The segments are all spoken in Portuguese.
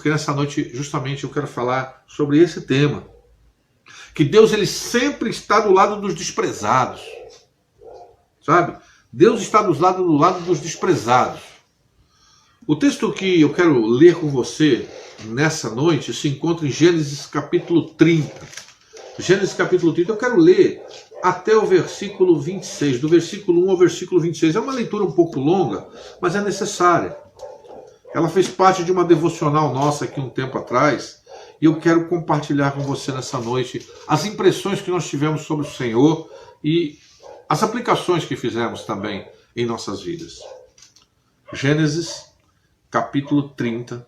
porque nessa noite justamente eu quero falar sobre esse tema. Que Deus, ele sempre está do lado dos desprezados. Sabe? Deus está do lado dos desprezados. O texto que eu quero ler com você nessa noite se encontra em Gênesis capítulo 30. Gênesis capítulo 30, eu quero ler até o versículo 26, do versículo 1 ao versículo 26. É uma leitura um pouco longa, mas é necessária. Ela fez parte de uma devocional nossa aqui um tempo atrás, e eu quero compartilhar com você nessa noite as impressões que nós tivemos sobre o Senhor e as aplicações que fizemos também em nossas vidas. Gênesis capítulo 30,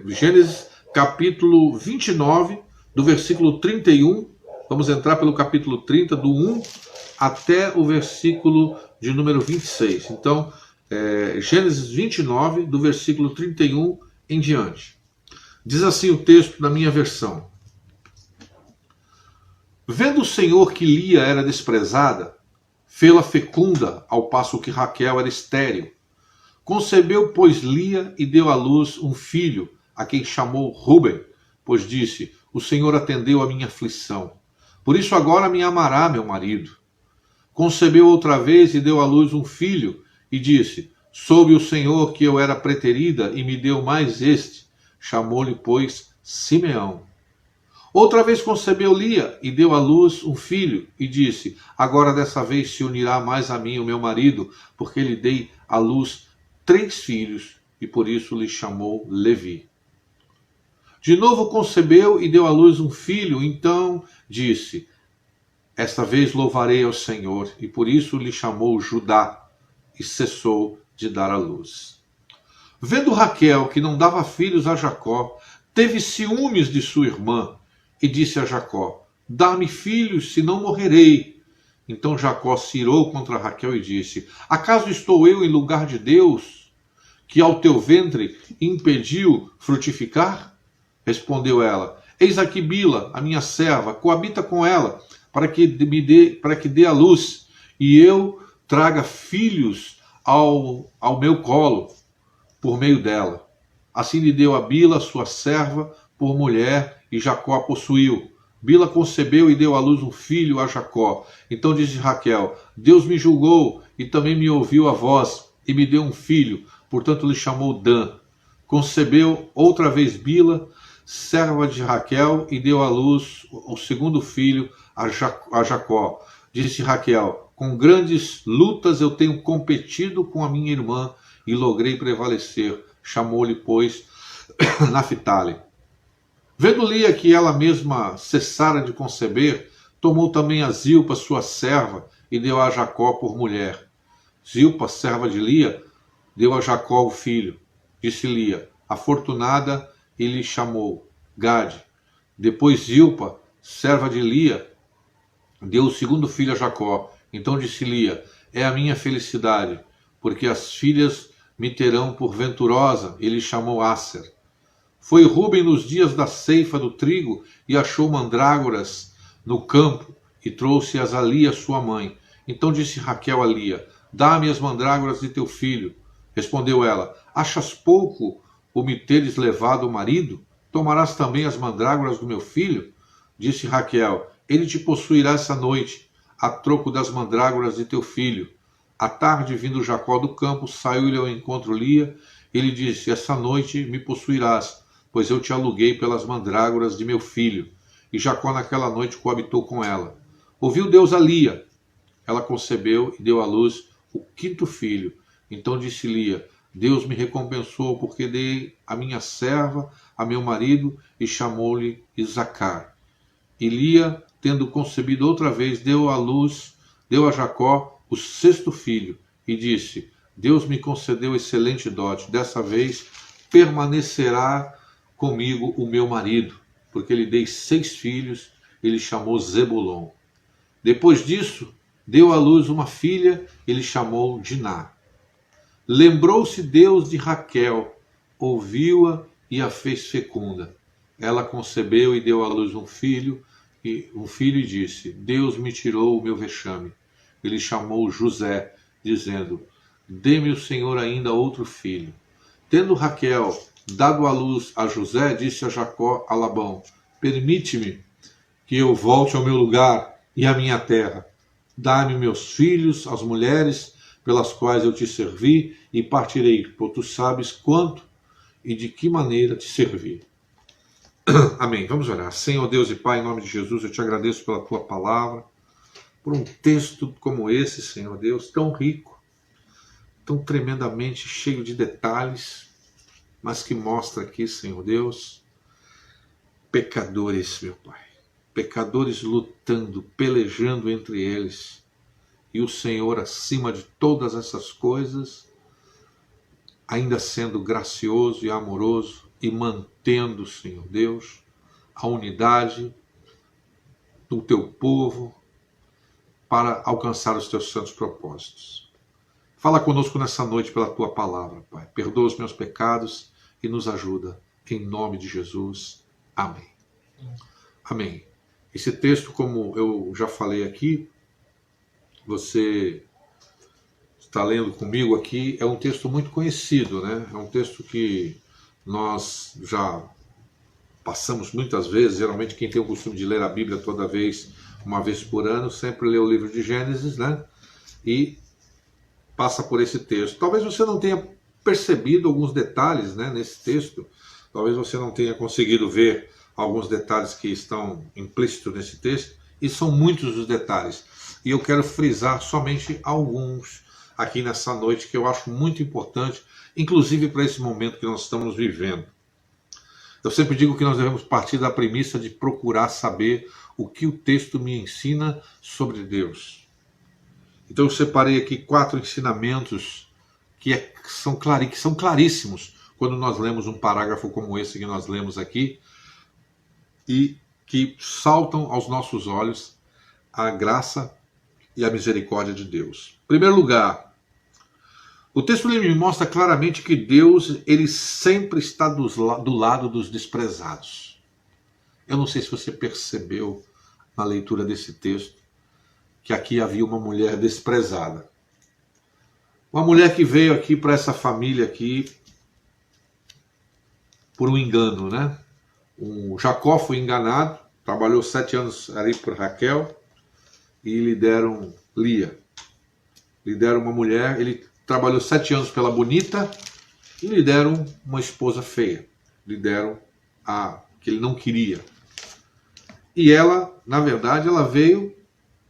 Gênesis capítulo 29, do versículo 31, vamos entrar pelo capítulo 30, do 1 até o versículo de número 26. Então, Gênesis 29, do versículo 31 em diante. Diz assim o texto na minha versão. Vendo o Senhor que Lia era desprezada, fê-la fecunda, ao passo que Raquel era estéril. Concebeu, pois, Lia e deu à luz um filho, a quem chamou Ruben, pois disse, o Senhor atendeu a minha aflição. Por isso agora me amará meu marido. Concebeu outra vez e deu à luz um filho, e disse, soube o Senhor que eu era preterida, e me deu mais este. Chamou-lhe, pois, Simeão. Outra vez concebeu Lia e deu à luz um filho, e disse, agora dessa vez se unirá mais a mim o meu marido, porque lhe dei à luz 3 filhos, e por isso lhe chamou Levi. De novo concebeu e deu à luz um filho, então disse, esta vez louvarei ao Senhor, e por isso lhe chamou Judá, e cessou de dar à luz. Vendo Raquel que não dava filhos a Jacó, teve ciúmes de sua irmã, e disse a Jacó, dá-me filhos, senão morrerei. Então Jacó se irou contra Raquel e disse, acaso estou eu em lugar de Deus, que ao teu ventre impediu frutificar? Respondeu ela, eis aqui Bila, a minha serva, coabita com ela, para que dê à luz, e eu traga filhos ao meu colo, por meio dela. Assim lhe deu a Bila, sua serva, por mulher, e Jacó a possuiu. Bila concebeu e deu à luz um filho a Jacó. Então disse Raquel, Deus me julgou, e também me ouviu a voz, e me deu um filho, portanto lhe chamou Dan. Concebeu outra vez Bila, serva de Raquel, e deu à luz o segundo filho a Jacó. Disse Raquel, com grandes lutas eu tenho competido com a minha irmã, e logrei prevalecer. Chamou-lhe, pois, Naphtali. Vendo Lia que ela mesma cessara de conceber, tomou também a Zilpa, sua serva, e deu a Jacó por mulher. Zilpa, serva de Lia, deu a Jacó o filho. Disse Lia, afortunada, e lhe chamou Gade. Depois Zilpa, serva de Lia, deu o segundo filho a Jacó. Então disse Lia, é a minha felicidade, porque as filhas me terão por venturosa, e lhe chamou Asser. Foi Ruben nos dias da ceifa do trigo, e achou mandrágoras no campo, e trouxe-as a Lia, sua mãe. Então disse Raquel a Lia, dá-me as mandrágoras de teu filho. Respondeu ela, achas pouco o me teres levado o marido? Tomarás também as mandrágoras do meu filho? Disse Raquel, ele te possuirá essa noite, a troco das mandrágoras de teu filho. À tarde, vindo Jacó do campo, saiu-lhe ao encontro Lia, e lhe disse, essa noite me possuirás, pois eu te aluguei pelas mandrágoras de meu filho. E Jacó naquela noite coabitou com ela. Ouviu Deus a Lia. Ela concebeu e deu à luz o 5º filho. Então disse Lia, Deus me recompensou, porque dei a minha serva a meu marido, e chamou-lhe Isacar. E Lia, tendo concebido outra vez, deu a Jacó o 6º filho, e disse, Deus me concedeu excelente dote, dessa vez permanecerá comigo o meu marido, porque lhe dei 6 filhos, e lhe chamou Zebulon. Depois disso, deu à luz uma filha, e lhe chamou Diná. Lembrou-se Deus de Raquel, ouviu-a e a fez fecunda. Ela concebeu e deu à luz um filho, e disse, Deus me tirou o meu vexame. Ele chamou José, dizendo, dê-me o Senhor ainda outro filho. Tendo Raquel dado à luz a José, disse a Jacó a Labão: permite-me que eu volte ao meu lugar e à minha terra. Dá-me meus filhos, as mulheres pelas quais eu te servi, e partirei, pois tu sabes quanto e de que maneira te servi. Amém. Vamos orar. Senhor Deus e Pai, em nome de Jesus, eu te agradeço pela tua palavra, por um texto como esse, Senhor Deus, tão rico, tão tremendamente cheio de detalhes, mas que mostra aqui, Senhor Deus, pecadores, meu Pai. Pecadores lutando, pelejando entre eles. E o Senhor, acima de todas essas coisas, ainda sendo gracioso e amoroso e mantendo, Senhor Deus, a unidade do teu povo para alcançar os teus santos propósitos. Fala conosco nessa noite pela tua palavra, Pai. Perdoa os meus pecados e nos ajuda. Em nome de Jesus. Amém. Amém. Esse texto, como eu já falei aqui, você está lendo comigo aqui, é um texto muito conhecido, né? É um texto que nós já passamos muitas vezes. Geralmente quem tem o costume de ler a Bíblia toda vez, uma vez por ano, sempre lê o livro de Gênesis, né? E passa por esse texto. Talvez você não tenha percebido alguns detalhes, né, nesse texto. Talvez você não tenha conseguido ver alguns detalhes que estão implícitos nesse texto. E são muitos os detalhes. E eu quero frisar somente alguns aqui nessa noite que eu acho muito importante, inclusive para esse momento que nós estamos vivendo. Eu sempre digo que nós devemos partir da premissa de procurar saber o que o texto me ensina sobre Deus. Então eu separei aqui 4 ensinamentos que são claríssimos quando nós lemos um parágrafo como esse que nós lemos aqui e que saltam aos nossos olhos a graça e a misericórdia de Deus. Em primeiro lugar, o texto me mostra claramente que Deus ele sempre está do lado dos desprezados. Eu não sei se você percebeu na leitura desse texto que aqui havia uma mulher desprezada. Uma mulher que veio aqui para essa família aqui por um engano, né? O Jacó foi enganado, trabalhou 7 anos ali por Raquel e lhe deram Lia. Lhe deram uma mulher, ele trabalhou 7 anos pela bonita e lhe deram uma esposa feia. Lhe deram a que ele não queria. E ela, na verdade, ela veio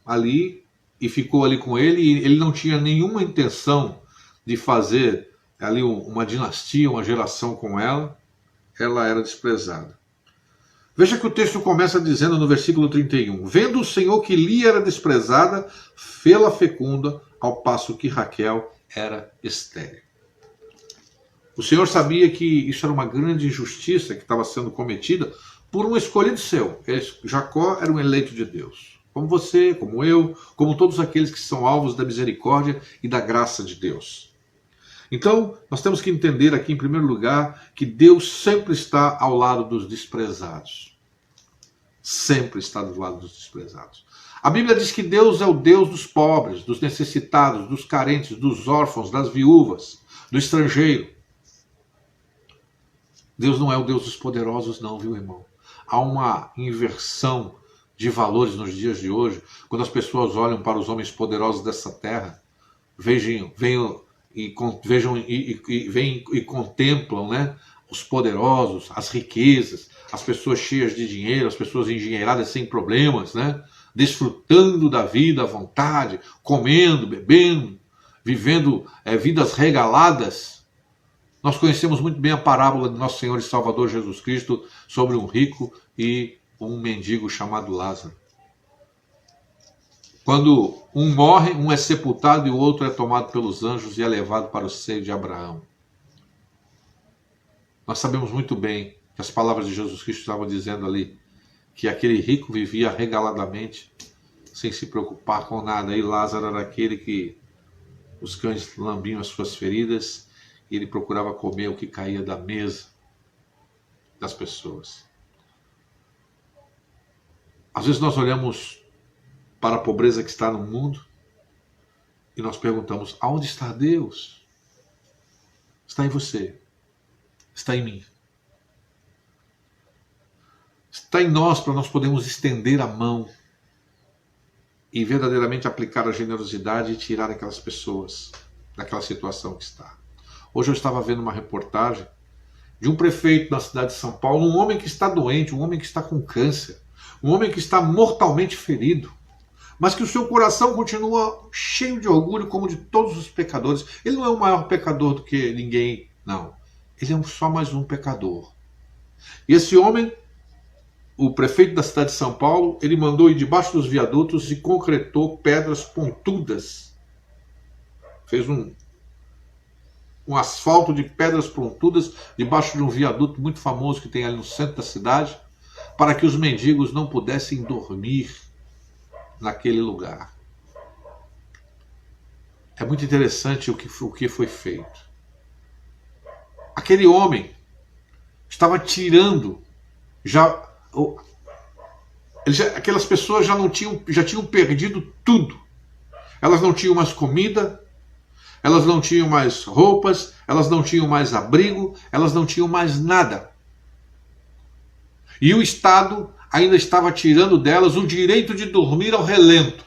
ali e ficou ali com ele, e ele não tinha nenhuma intenção de fazer ali uma dinastia, uma geração com ela. Ela era desprezada. Veja que o texto começa dizendo no versículo 31, vendo o Senhor que Lia era desprezada, fê-la fecunda, ao passo que Raquel era estéril. O Senhor sabia que isso era uma grande injustiça que estava sendo cometida por um escolhido seu. Jacó era um eleito de Deus. Como você, como eu, como todos aqueles que são alvos da misericórdia e da graça de Deus. Então, nós temos que entender aqui, em primeiro lugar, que Deus sempre está ao lado dos desprezados. Sempre está do lado dos desprezados. A Bíblia diz que Deus é o Deus dos pobres, dos necessitados, dos carentes, dos órfãos, das viúvas, do estrangeiro. Deus não é o Deus dos poderosos, não, viu, irmão? Há uma inversão de valores nos dias de hoje, quando as pessoas olham para os homens poderosos dessa terra, vejam e contemplam, né, os poderosos, as riquezas, as pessoas cheias de dinheiro, as pessoas engenheiradas sem problemas, né, desfrutando da vida à vontade, comendo, bebendo, vivendo vidas regaladas. Nós conhecemos muito bem a parábola de nosso Senhor e Salvador Jesus Cristo sobre um rico e um mendigo chamado Lázaro. Quando um morre, um é sepultado e o outro é tomado pelos anjos e é levado para o seio de Abraão. Nós sabemos muito bem que as palavras de Jesus Cristo estavam dizendo ali que aquele rico vivia regaladamente, sem se preocupar com nada. E Lázaro era aquele que os cães lambiam as suas feridas e ele procurava comer o que caía da mesa das pessoas. Às vezes nós olhamos para a pobreza que está no mundo e nós perguntamos, aonde está Deus? Está em você, está em mim. Está em nós para nós podermos estender a mão e verdadeiramente aplicar a generosidade e tirar aquelas pessoas daquela situação que está. Hoje eu estava vendo uma reportagem de um prefeito da cidade de São Paulo, um homem que está doente, um homem que está com câncer, um homem que está mortalmente ferido, mas que o seu coração continua cheio de orgulho como de todos os pecadores. Ele não é o maior pecador do que ninguém, não. Ele é só mais um pecador. E esse homem, o prefeito da cidade de São Paulo, ele mandou ir debaixo dos viadutos e concretou pedras pontudas. Fez um asfalto de pedras pontudas debaixo de um viaduto muito famoso que tem ali no centro da cidade, para que os mendigos não pudessem dormir naquele lugar. É muito interessante o que foi feito. Aquele homem estava tirando, aquelas pessoas já tinham perdido tudo. Elas não tinham mais comida, elas não tinham mais roupas, elas não tinham mais abrigo, elas não tinham mais nada. E o Estado ainda estava tirando delas o direito de dormir ao relento,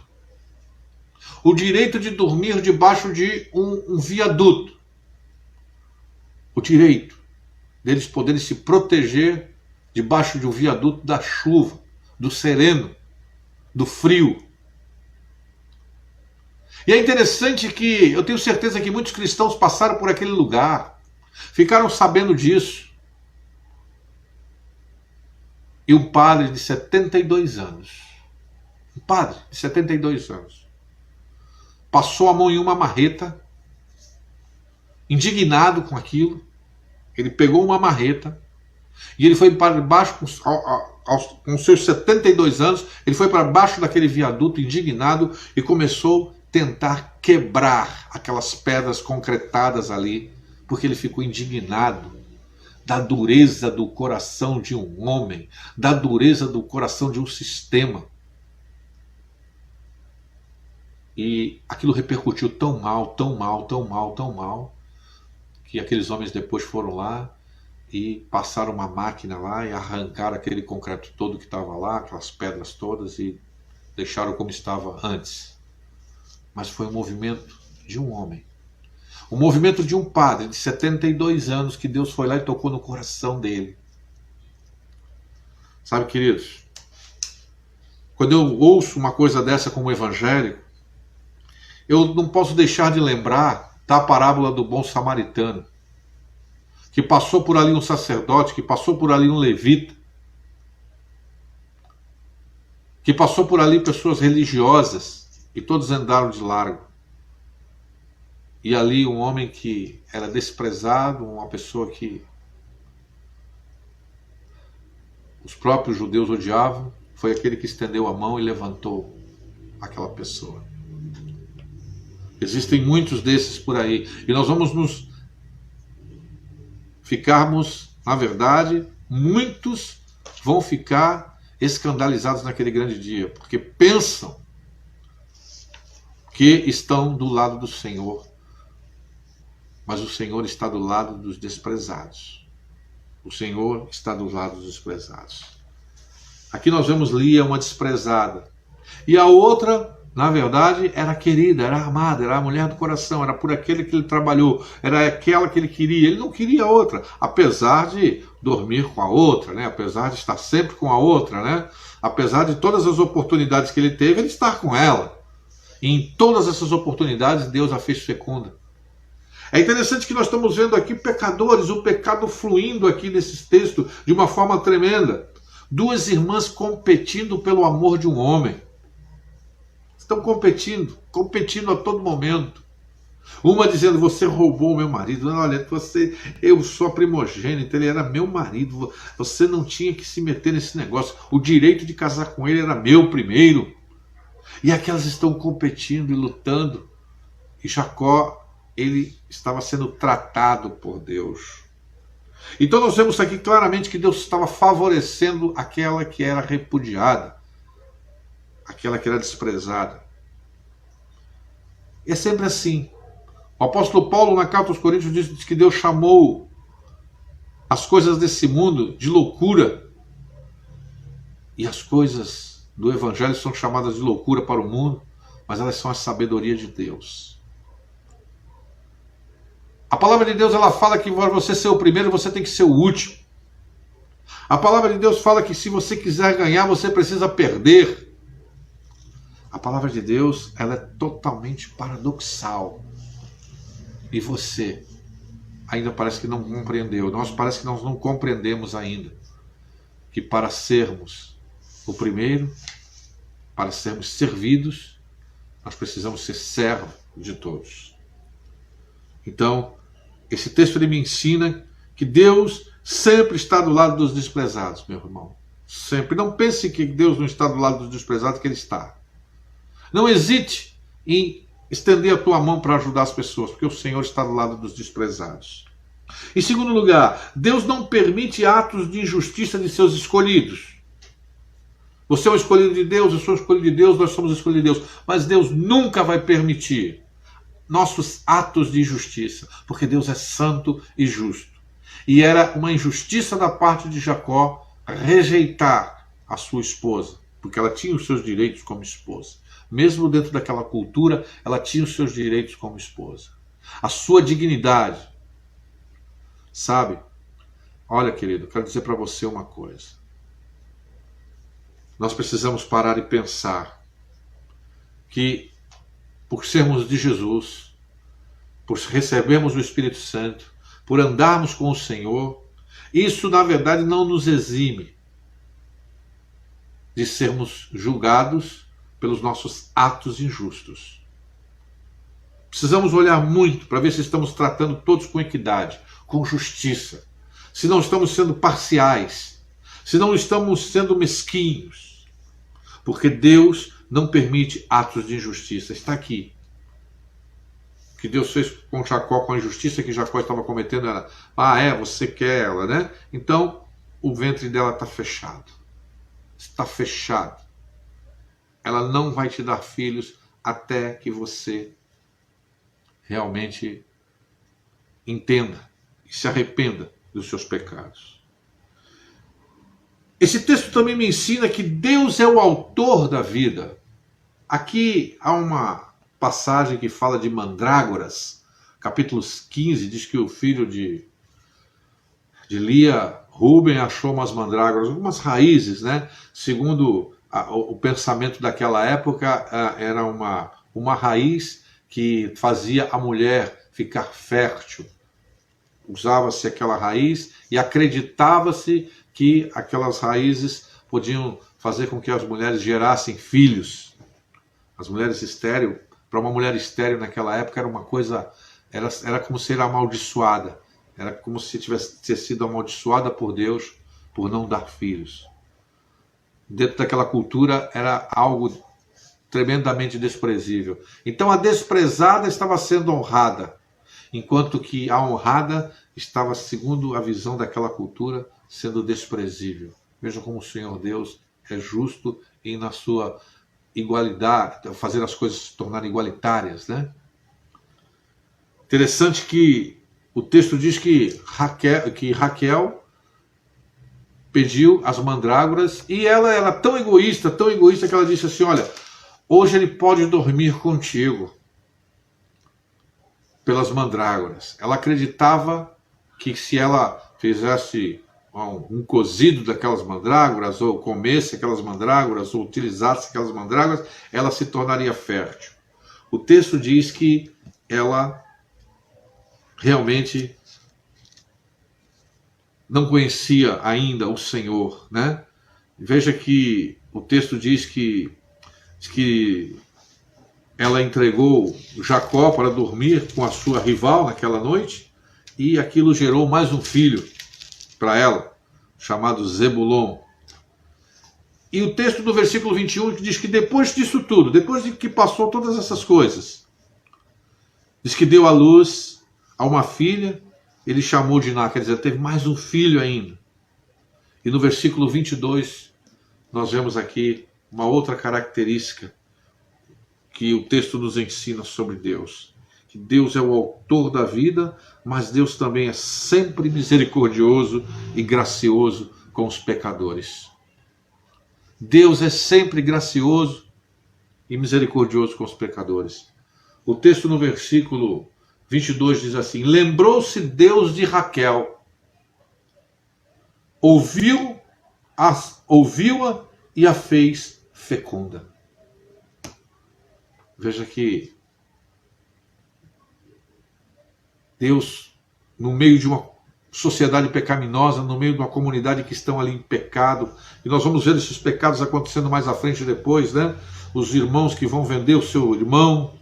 o direito de dormir debaixo de um viaduto, o direito deles poderem se proteger debaixo de um viaduto da chuva, do sereno, do frio. E é interessante que eu tenho certeza que muitos cristãos passaram por aquele lugar, ficaram sabendo disso. E um padre de 72 anos, passou a mão em uma marreta, indignado com aquilo. Ele pegou uma marreta e ele foi para baixo, com seus 72 anos, ele foi para baixo daquele viaduto indignado e começou a tentar quebrar aquelas pedras concretadas ali, porque ele ficou indignado da dureza do coração de um homem, da dureza do coração de um sistema. E aquilo repercutiu tão mal, que aqueles homens depois foram lá e passaram uma máquina lá e arrancaram aquele concreto todo que estava lá, aquelas pedras todas, e deixaram como estava antes. Mas foi um movimento de um homem. O movimento de um padre de 72 anos que Deus foi lá e tocou no coração dele. Sabe, queridos, quando eu ouço uma coisa dessa como evangélico, eu não posso deixar de lembrar da parábola do bom samaritano, que passou por ali um sacerdote, que passou por ali um levita, que passou por ali pessoas religiosas, e todos andaram de largo. E ali um homem que era desprezado, uma pessoa que os próprios judeus odiavam, foi aquele que estendeu a mão e levantou aquela pessoa. Existem muitos desses por aí. E nós vamos na verdade, muitos vão ficar escandalizados naquele grande dia, porque pensam que estão do lado do Senhor. Mas o Senhor está do lado dos desprezados. O Senhor está do lado dos desprezados. Aqui nós vemos Lia, uma desprezada. E a outra, na verdade, era querida, era amada, era a mulher do coração, era por aquele que ele trabalhou, era aquela que ele queria. Ele não queria outra, apesar de dormir com a outra, né? Apesar de estar sempre com a outra, né? Apesar de todas as oportunidades que ele teve, ele estar com ela. E em todas essas oportunidades, Deus a fez fecunda. É interessante que nós estamos vendo aqui pecadores, o pecado fluindo aqui nesses textos de uma forma tremenda. Duas irmãs competindo pelo amor de um homem. Estão competindo a todo momento. Uma dizendo, você roubou o meu marido. Olha, eu sou a primogênita, ele era meu marido. Você não tinha que se meter nesse negócio. O direito de casar com ele era meu primeiro. E aquelas estão competindo e lutando. E Jacó, ele estava sendo tratado por Deus. Então nós vemos aqui claramente que Deus estava favorecendo aquela que era repudiada, aquela que era desprezada. E é sempre assim. O apóstolo Paulo, na carta aos Coríntios, diz que Deus chamou as coisas desse mundo de loucura, e as coisas do Evangelho são chamadas de loucura para o mundo, mas elas são a sabedoria de Deus. A palavra de Deus, ela fala que para você ser o primeiro, você tem que ser o último. A palavra de Deus fala que se você quiser ganhar, você precisa perder. A palavra de Deus, ela é totalmente paradoxal. E você ainda parece que não compreendeu. Parece que nós não compreendemos ainda que para sermos o primeiro, para sermos servidos, nós precisamos ser servo de todos. Então, esse texto ele me ensina que Deus sempre está do lado dos desprezados, meu irmão. Sempre. Não pense que Deus não está do lado dos desprezados, que Ele está. Não hesite em estender a tua mão para ajudar as pessoas, porque o Senhor está do lado dos desprezados. Em segundo lugar, Deus não permite atos de injustiça de seus escolhidos. Você é um escolhido de Deus, eu sou um escolhido de Deus, nós somos escolhidos de Deus. Mas Deus nunca vai permitir nossos atos de injustiça, porque Deus é santo e justo. E era uma injustiça da parte de Jacó rejeitar a sua esposa, porque ela tinha os seus direitos como esposa. Mesmo dentro daquela cultura, ela tinha os seus direitos como esposa. A sua dignidade. Sabe? Olha, querido, quero dizer para você uma coisa. Nós precisamos parar e pensar que, por sermos de Jesus, por recebermos o Espírito Santo, por andarmos com o Senhor, isso na verdade não nos exime de sermos julgados pelos nossos atos injustos. Precisamos olhar muito para ver se estamos tratando todos com equidade, com justiça, se não estamos sendo parciais, se não estamos sendo mesquinhos, porque Deus não permite atos de injustiça. Está aqui. O que Deus fez com Jacó, com a injustiça que Jacó estava cometendo era: você quer ela, né? Então o ventre dela está fechado. Está fechado. Ela não vai te dar filhos até que você realmente entenda e se arrependa dos seus pecados. Esse texto também me ensina que Deus é o autor da vida. Aqui há uma passagem que fala de mandrágoras. Capítulo 15 diz que o filho de Lia, Rúben, achou umas mandrágoras, algumas raízes, né? Segundo o pensamento daquela época, era uma raiz que fazia a mulher ficar fértil. Usava-se aquela raiz e acreditava-se que aquelas raízes podiam fazer com que as mulheres gerassem filhos. As mulheres estéreis, para uma mulher estéril naquela época era uma coisa, era como ser amaldiçoada. Era como se tivesse sido amaldiçoada por Deus por não dar filhos. Dentro daquela cultura era algo tremendamente desprezível. Então a desprezada estava sendo honrada, enquanto que a honrada estava, segundo a visão daquela cultura, sendo desprezível. Veja como o Senhor Deus é justo e na sua igualdade, fazer as coisas se tornarem igualitárias, né? Interessante que o texto diz que Raquel pediu as mandrágoras e ela era tão egoísta que ela disse assim: olha, hoje ele pode dormir contigo pelas mandrágoras. Ela acreditava que se ela fizesse um cozido daquelas mandrágoras, ou comesse aquelas mandrágoras, ou utilizasse aquelas mandrágoras, ela se tornaria fértil. O texto diz que ela realmente não conhecia ainda o Senhor, né? Veja que o texto diz que ela entregou Jacó para dormir com a sua rival naquela noite, e aquilo gerou mais um filho para ela, chamado Zebulon. E o texto do versículo 21 diz que depois disso tudo, depois de que passou todas essas coisas, diz que deu à luz a uma filha, ele chamou Diná, quer dizer, teve mais um filho ainda. E no versículo 22, nós vemos aqui uma outra característica que o texto nos ensina sobre Deus, que Deus é o autor da vida, mas Deus também é sempre misericordioso e gracioso com os pecadores. Deus é sempre gracioso e misericordioso com os pecadores. O texto no versículo 22 diz assim: lembrou-se Deus de Raquel, ouviu-a e a fez fecunda. Veja que Deus, no meio de uma sociedade pecaminosa, no meio de uma comunidade que estão ali em pecado, e nós vamos ver esses pecados acontecendo mais à frente depois, né? Os irmãos que vão vender o seu irmão,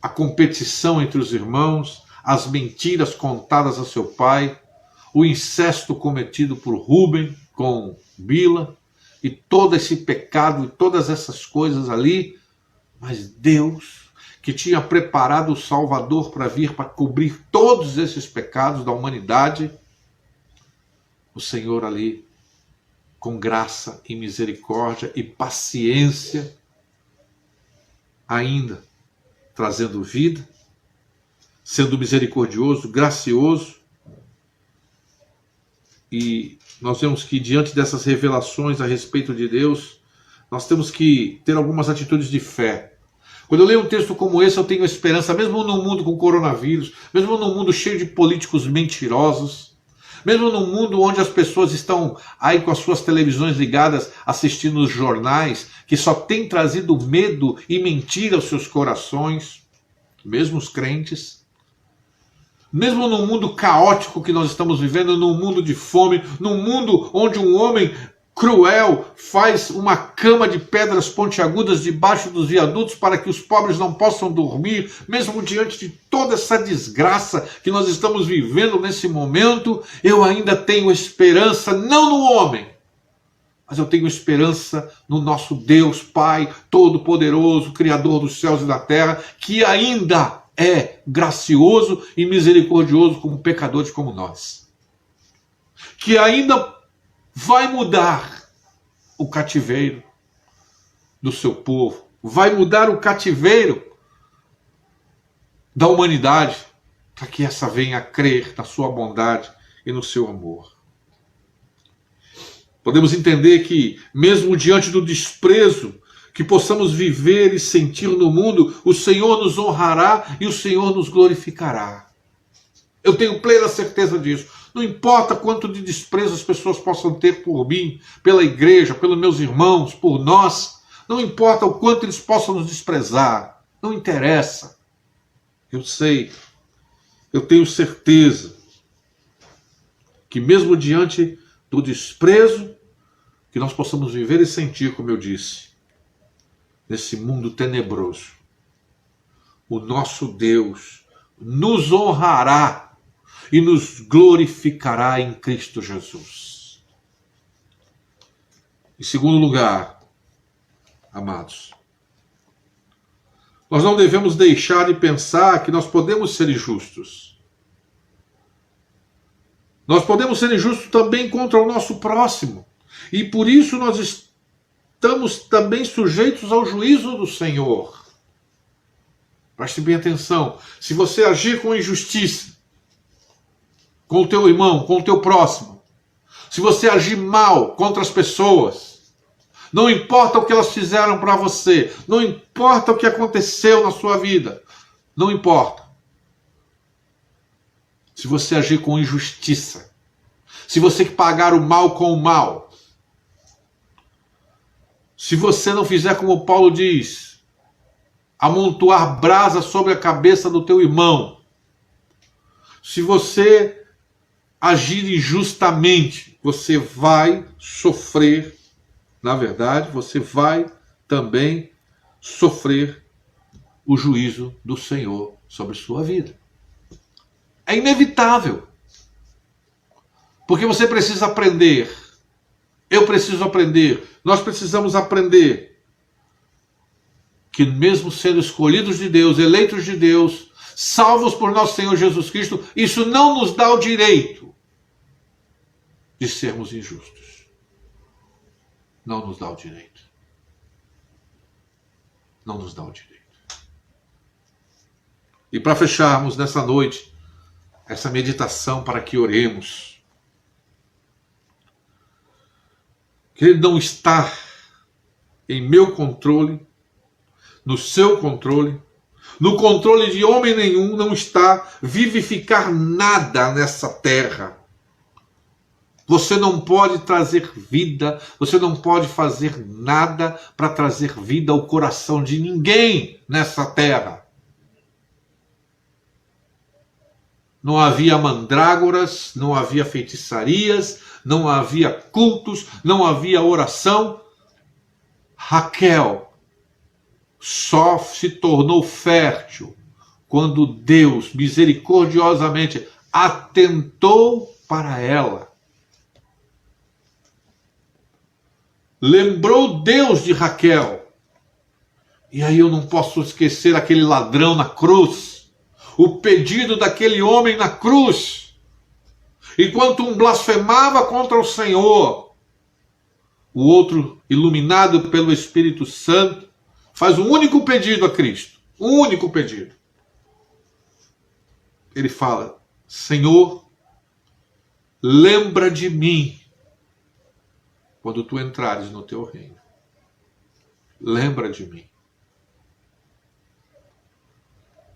a competição entre os irmãos, as mentiras contadas a seu pai, o incesto cometido por Rúben com Bila, e todo esse pecado e todas essas coisas ali, mas Deus, que tinha preparado o Salvador para vir para cobrir todos esses pecados da humanidade, o Senhor ali, com graça e misericórdia e paciência, ainda trazendo vida, sendo misericordioso, gracioso. E nós vemos que diante dessas revelações a respeito de Deus, nós temos que ter algumas atitudes de fé. Quando eu leio um texto como esse, eu tenho esperança, mesmo num mundo com coronavírus, mesmo num mundo cheio de políticos mentirosos, mesmo num mundo onde as pessoas estão aí com as suas televisões ligadas, assistindo os jornais, que só tem trazido medo e mentira aos seus corações, mesmo os crentes, mesmo no mundo caótico que nós estamos vivendo, num mundo de fome, num mundo onde um homem cruel faz uma cama de pedras pontiagudas debaixo dos viadutos para que os pobres não possam dormir, mesmo diante de toda essa desgraça que nós estamos vivendo nesse momento, eu ainda tenho esperança, não no homem, mas eu tenho esperança no nosso Deus Pai Todo-Poderoso, Criador dos céus e da terra, que ainda é gracioso e misericordioso com pecadores como nós, que ainda vai mudar o cativeiro do seu povo, vai mudar o cativeiro da humanidade, para que essa venha a crer na sua bondade e no seu amor. Podemos entender que, mesmo diante do desprezo que possamos viver e sentir no mundo, o Senhor nos honrará e o Senhor nos glorificará. Eu tenho plena certeza disso. Não importa quanto de desprezo as pessoas possam ter por mim, pela igreja, pelos meus irmãos, por nós. Não importa o quanto eles possam nos desprezar. Não interessa. Eu sei, eu tenho certeza que mesmo diante do desprezo que nós possamos viver e sentir, como eu disse, nesse mundo tenebroso, o nosso Deus nos honrará e nos glorificará em Cristo Jesus. Em segundo lugar, amados, nós não devemos deixar de pensar que nós podemos ser injustos. Nós podemos ser injustos também contra o nosso próximo. E por isso nós estamos também sujeitos ao juízo do Senhor. Preste bem atenção. Se você agir com injustiça, com o teu irmão, com o teu próximo, se você agir mal contra as pessoas, não importa o que elas fizeram para você, não importa o que aconteceu na sua vida, não importa. Se você agir com injustiça, se você pagar o mal com o mal, se você não fizer como Paulo diz, amontoar brasa sobre a cabeça do teu irmão, se você agir injustamente, você vai sofrer, na verdade, você vai também sofrer o juízo do Senhor sobre sua vida. É inevitável. Porque você precisa aprender. Eu preciso aprender. Nós precisamos aprender que mesmo sendo escolhidos de Deus, eleitos de Deus, salvos por nosso Senhor Jesus Cristo, isso não nos dá o direito de sermos injustos. Não nos dá o direito. Não nos dá o direito. E para fecharmos nessa noite, essa meditação para que oremos. Que Ele não está em meu controle, no seu controle, no controle de homem nenhum, não está vivificar nada nessa terra. Você não pode trazer vida, você não pode fazer nada para trazer vida ao coração de ninguém nessa terra. Não havia mandrágoras, não havia feitiçarias, não havia cultos, não havia oração. Raquel só se tornou fértil quando Deus misericordiosamente atentou para ela. Lembrou Deus de Raquel. E aí eu não posso esquecer aquele ladrão na cruz, o pedido daquele homem na cruz. Enquanto um blasfemava contra o Senhor, o outro, iluminado pelo Espírito Santo, faz um único pedido a Cristo. Um único pedido. Ele fala: Senhor, lembra de mim quando tu entrares no teu reino. Lembra de mim.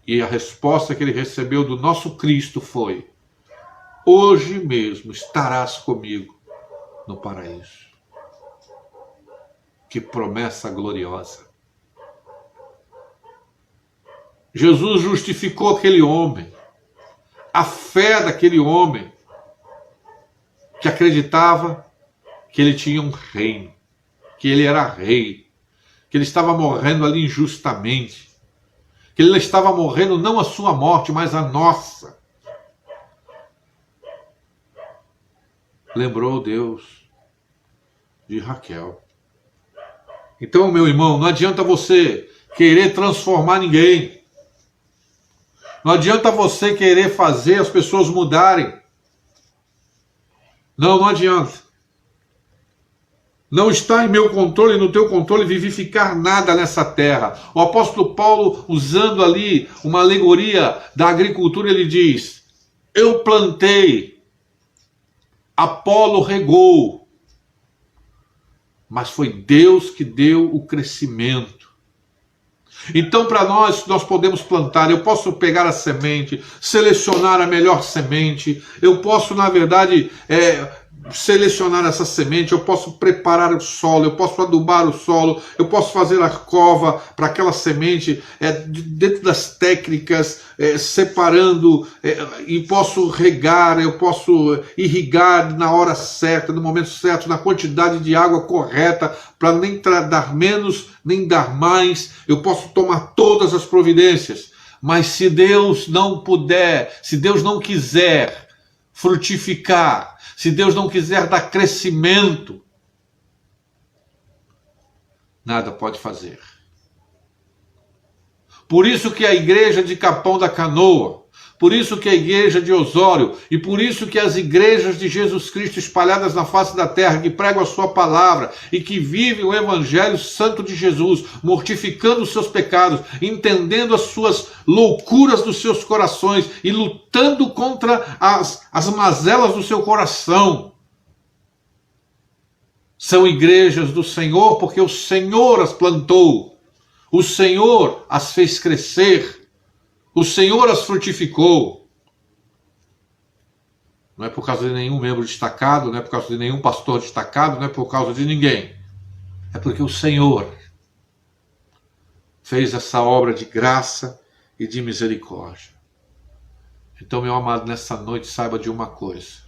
E a resposta que ele recebeu do nosso Cristo foi: hoje mesmo estarás comigo no paraíso. Que promessa gloriosa. Jesus justificou aquele homem. A fé daquele homem que acreditava que ele tinha um reino, que ele era rei, que ele estava morrendo ali injustamente, que ele estava morrendo não a sua morte, mas a nossa. Lembrou Deus de Raquel. Então, meu irmão, não adianta você querer transformar ninguém. Não adianta você querer fazer as pessoas mudarem. Não adianta. Não está em meu controle e no teu controle vivificar nada nessa terra. O apóstolo Paulo, usando ali uma alegoria da agricultura, ele diz: eu plantei, Apolo regou, mas foi Deus que deu o crescimento. Então, para nós podemos plantar. Eu posso pegar a semente, selecionar a melhor semente. Eu posso, na verdade, selecionar essa semente. Eu posso preparar o solo, eu posso adubar o solo, eu posso fazer a cova para aquela semente, dentro das técnicas, separando, e posso regar, eu posso irrigar na hora certa, no momento certo, na quantidade de água correta, para nem dar menos, nem dar mais. Eu posso tomar todas as providências, mas se Deus não puder, se Deus não quiser frutificar, se Deus não quiser dar crescimento, nada pode fazer. Por isso que a igreja de Capão da Canoa, por isso que a igreja de Osório, e por isso que as igrejas de Jesus Cristo espalhadas na face da terra, que pregam a sua palavra e que vivem o evangelho santo de Jesus, mortificando os seus pecados, entendendo as suas loucuras dos seus corações e lutando contra as mazelas do seu coração. São igrejas do Senhor porque o Senhor as plantou, o Senhor as fez crescer, o Senhor as frutificou. Não é por causa de nenhum membro destacado, não é por causa de nenhum pastor destacado, não é por causa de ninguém. É porque o Senhor fez essa obra de graça e de misericórdia. Então, meu amado, nessa noite, saiba de uma coisa.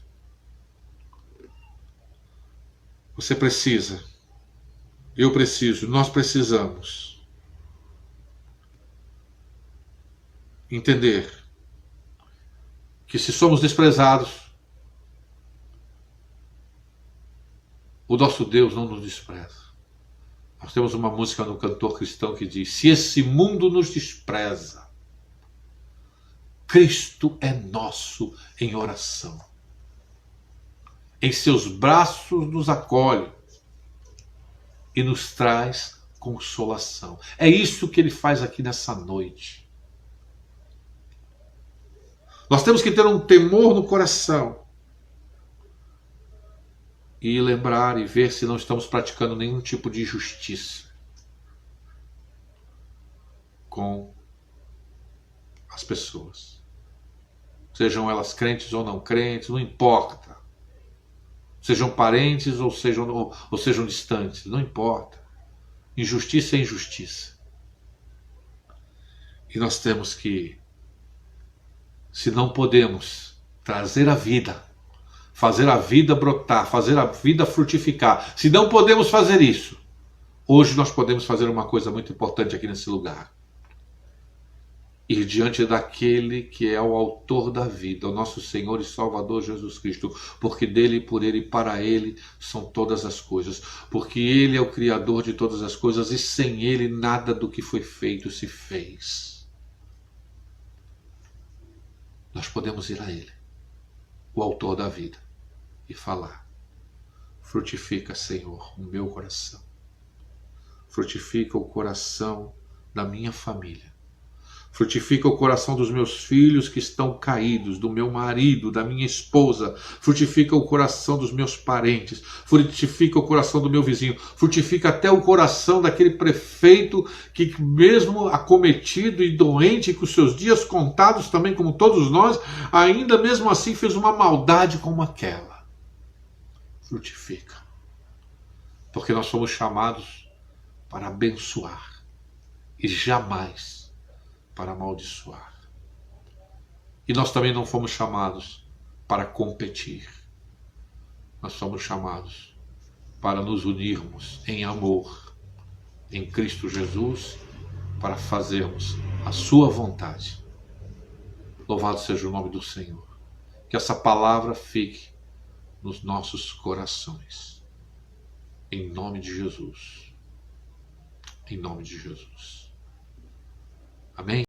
Você precisa, eu preciso, nós precisamos entender que se somos desprezados, o nosso Deus não nos despreza. Nós temos uma música no Cantor Cristão que diz: se esse mundo nos despreza, Cristo é nosso em oração. Em seus braços nos acolhe e nos traz consolação. É isso que ele faz aqui nessa noite. Nós temos que ter um temor no coração e lembrar e ver se não estamos praticando nenhum tipo de injustiça com as pessoas. Sejam elas crentes ou não crentes, não importa. Sejam parentes ou sejam distantes, não importa. Injustiça é injustiça. E nós temos que, se não podemos trazer a vida, fazer a vida brotar, fazer a vida frutificar, se não podemos fazer isso, hoje nós podemos fazer uma coisa muito importante aqui nesse lugar. Ir diante daquele que é o autor da vida, o nosso Senhor e Salvador Jesus Cristo, porque dele, por ele e para ele são todas as coisas, porque ele é o Criador de todas as coisas e sem ele nada do que foi feito se fez. Nós podemos ir a ele, o autor da vida, e falar: frutifica, Senhor, o meu coração, frutifica o coração da minha família, frutifica o coração dos meus filhos que estão caídos, do meu marido, da minha esposa, frutifica o coração dos meus parentes, frutifica o coração do meu vizinho, frutifica até o coração daquele prefeito que, mesmo acometido e doente, com os seus dias contados também como todos nós, ainda mesmo assim fez uma maldade como aquela. Frutifica, porque nós somos chamados para abençoar e jamais para amaldiçoar. E nós também não fomos chamados para competir. Nós somos chamados para nos unirmos em amor em Cristo Jesus, para fazermos a sua vontade. Louvado seja o nome do Senhor. Que essa palavra fique nos nossos corações. Em nome de Jesus. Em nome de Jesus. Amém?